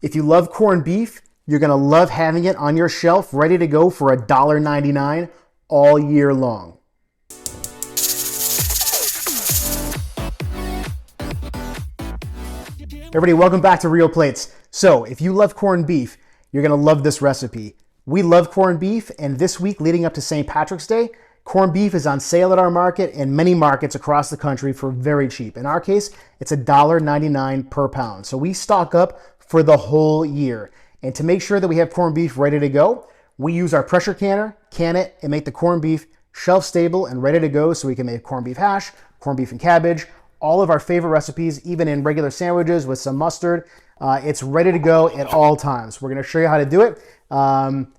If you love corned beef, you're going to love having it on your shelf ready to go for $1.99 all year long. Everybody, welcome back to Real Plates. So if you love corned beef, you're going to love this recipe. We love corned beef, and this week leading up to St. Patrick's Day, corned beef is on sale at our market and many markets across the country for very cheap. In our case, it's $1.99 per pound. So we stock up for the whole year. And to make sure that we have corned beef ready to go, we use our pressure canner, can it, and make the corned beef shelf stable and ready to go so we can make corned beef hash, corned beef and cabbage, all of our favorite recipes, even in regular sandwiches with some mustard. It's ready to go at all times. We're gonna show you how to do it.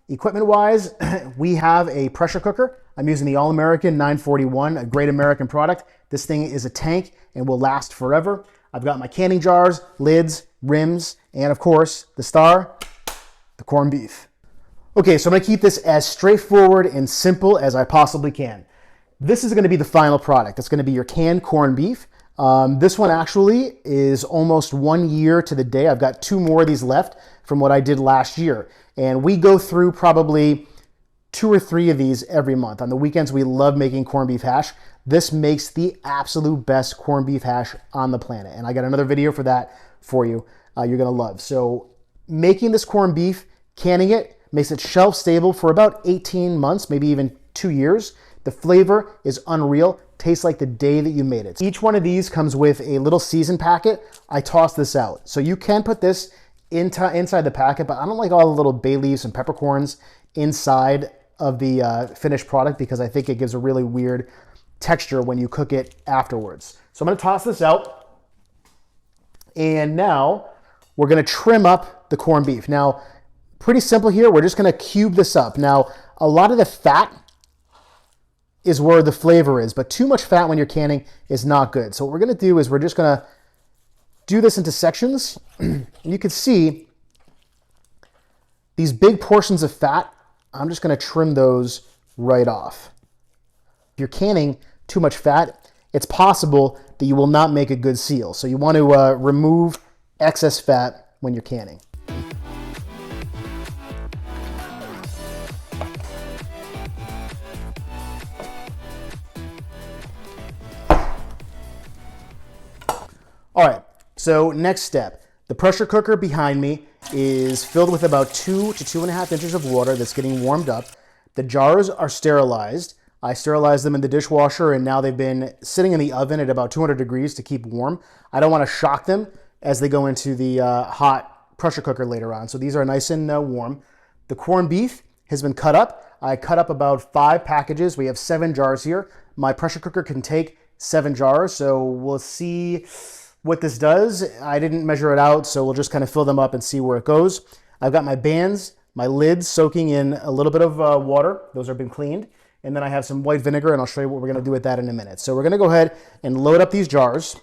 Equipment-wise, we have a pressure cooker. I'm using the All-American 941, a great American product. This thing is a tank and will last forever. I've got my canning jars, lids, rims, and of course, the star, the corned beef. Okay, so I'm gonna keep this as straightforward and simple as I possibly can. This is gonna be the final product. It's gonna be your canned corned beef. This one actually is almost 1 year to the day. I've got 2 more of these left from what I did last year. And we go through probably 2 or 3 of these every month. On the weekends, we love making corned beef hash. This makes the absolute best corned beef hash on the planet. And I got another video for that for you. You're gonna love. So making this corned beef, canning it, makes it shelf stable for about 18 months, maybe even 2 years. The flavor is unreal. Tastes like the day that you made it. Each one of these comes with a little season packet. I toss this out. So you can put this inside the packet, but I don't like all the little bay leaves and peppercorns inside of the finished product because I think it gives a really weird texture when you cook it afterwards. So I'm gonna toss this out. And now we're gonna trim up the corned beef. Now, pretty simple here. We're just gonna cube this up. Now, a lot of the fat is where the flavor is, but too much fat when you're canning is not good. So what we're gonna do is we're just gonna do this into sections. You can see these big portions of fat. I'm just gonna trim those right off. If you're canning too much fat, it's possible that you will not make a good seal. So you want to remove excess fat when you're canning. All right, so next step. The pressure cooker behind me is filled with about 2 to 2.5 inches of water that's getting warmed up. The jars are sterilized. I sterilized them in the dishwasher and now they've been sitting in the oven at about 200 degrees to keep warm. I don't want to shock them as they go into the hot pressure cooker later on. So these are nice and warm. The corned beef has been cut up. I cut up about 5 packages. We have 7 jars here. My pressure cooker can take 7 jars, so we'll see what this does. I didn't measure it out, so we'll just kind of fill them up and see where it goes. I've got my bands, my lids soaking in a little bit of water. Those have been cleaned. And then I have some white vinegar, and I'll show you what we're gonna do with that in a minute. So we're gonna go ahead and load up these jars.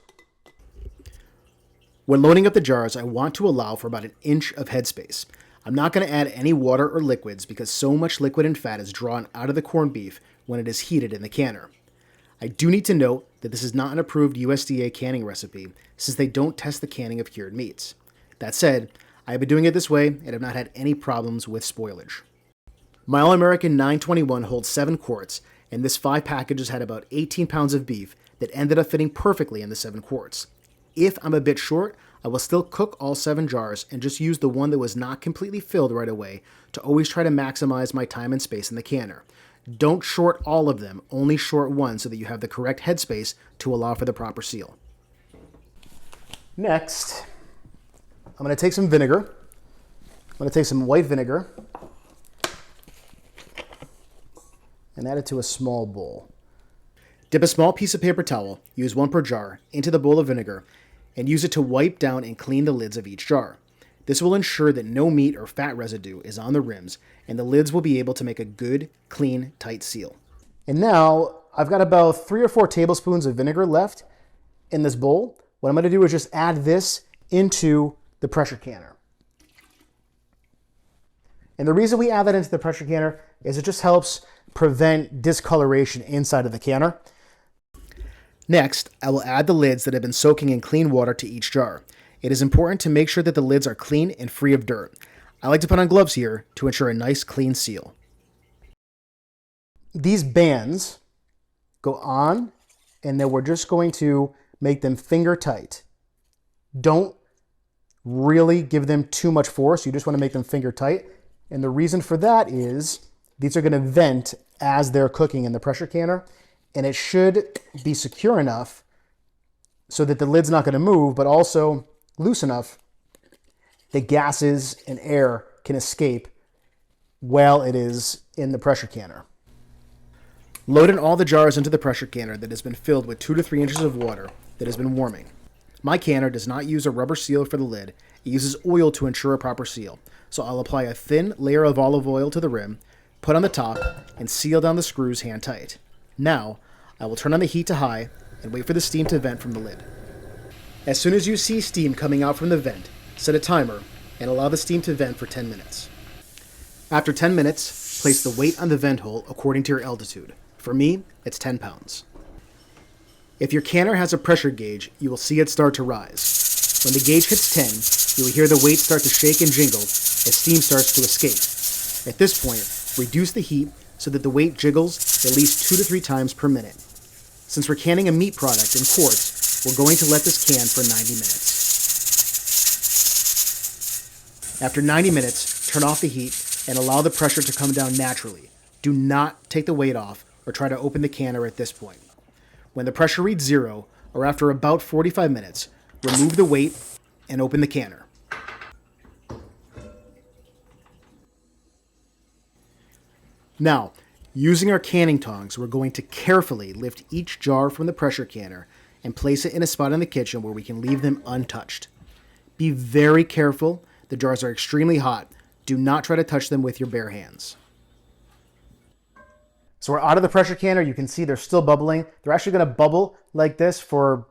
When loading up the jars, I want to allow for about 1 inch of headspace. I'm not gonna add any water or liquids because so much liquid and fat is drawn out of the corned beef when it is heated in the canner. I do need to note that this is not an approved USDA canning recipe since they don't test the canning of cured meats. That said, I have been doing it this way and have not had any problems with spoilage. My All-American 921 holds 7 quarts, and this 5 packages had about 18 pounds of beef that ended up fitting perfectly in the 7 quarts. If I'm a bit short, I will still cook all 7 jars and just use the one that was not completely filled right away to always try to maximize my time and space in the canner. Don't short all of them, only short one so that you have the correct headspace to allow for the proper seal. Next, I'm gonna take some vinegar. I'm gonna take some white vinegar and add it to a small bowl. Dip a small piece of paper towel, use 1 per jar, into the bowl of vinegar and use it to wipe down and clean the lids of each jar. This will ensure that no meat or fat residue is on the rims and the lids will be able to make a good, clean, tight seal. And now I've got about 3 or 4 tablespoons of vinegar left in this bowl. What I'm gonna do is just add this into the pressure canner. And the reason we add that into the pressure canner is it just helps prevent discoloration inside of the canner. Next, I will add the lids that have been soaking in clean water to each jar. It is important to make sure that the lids are clean and free of dirt. I like to put on gloves here to ensure a nice clean seal. These bands go on, and then we're just going to make them finger tight. Don't really give them too much force. You just want to make them finger tight. And the reason for that is these are going to vent as they're cooking in the pressure canner, and it should be secure enough so that the lid's not going to move, but also loose enough that gases and air can escape while it is in the pressure canner. Load in all the jars into the pressure canner that has been filled with 2 to 3 inches of water that has been warming. My canner does not use a rubber seal for the lid. It uses oil to ensure a proper seal. So I'll apply a thin layer of olive oil to the rim, put on the top, and seal down the screws hand tight. Now, I will turn on the heat to high and wait for the steam to vent from the lid. As soon as you see steam coming out from the vent, set a timer and allow the steam to vent for 10 minutes. After 10 minutes, place the weight on the vent hole according to your altitude. For me, it's 10 pounds. If your canner has a pressure gauge, you will see it start to rise. When the gauge hits 10, you will hear the weight start to shake and jingle as steam starts to escape. At this point, reduce the heat so that the weight jiggles at least 2 to 3 times per minute. Since we're canning a meat product in quarts, we're going to let this can for 90 minutes. After 90 minutes, turn off the heat and allow the pressure to come down naturally. Do not take the weight off or try to open the canner at this point. When the pressure reads 0, or after about 45 minutes, remove the weight and open the canner. Now, using our canning tongs, we're going to carefully lift each jar from the pressure canner and place it in a spot in the kitchen where we can leave them untouched. Be very careful. The jars are extremely hot. Do not try to touch them with your bare hands. So we're out of the pressure canner. You can see they're still bubbling. They're actually going to bubble like this for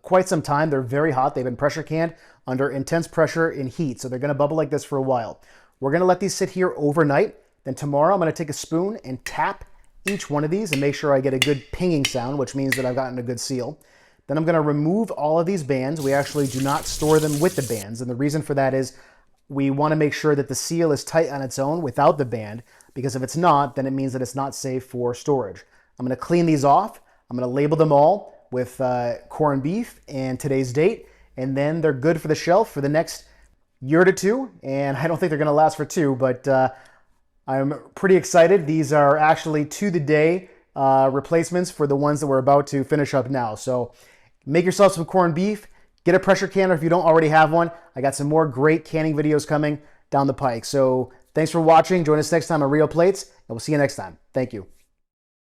quite some time. They're very hot. They've been pressure canned under intense pressure and heat. So they're going to bubble like this for a while. We're going to let these sit here overnight. Then tomorrow I'm going to take a spoon and tap each one of these and make sure I get a good pinging sound, which means that I've gotten a good seal. Then I'm going to remove all of these bands. We actually do not store them with the bands. And the reason for that is we want to make sure that the seal is tight on its own without the band, because if it's not, then it means that it's not safe for storage. I'm going to clean these off. I'm going to label them all with corned beef and today's date, and then they're good for the shelf for the next year to 2. And I don't think they're going to last for 2, but I'm pretty excited. These are actually to the day replacements for the ones that we're about to finish up now. So make yourself some corned beef. Get a pressure canner if you don't already have one. I got some more great canning videos coming down the pike. So thanks for watching. Join us next time on Real Plates, and we'll see you next time. Thank you.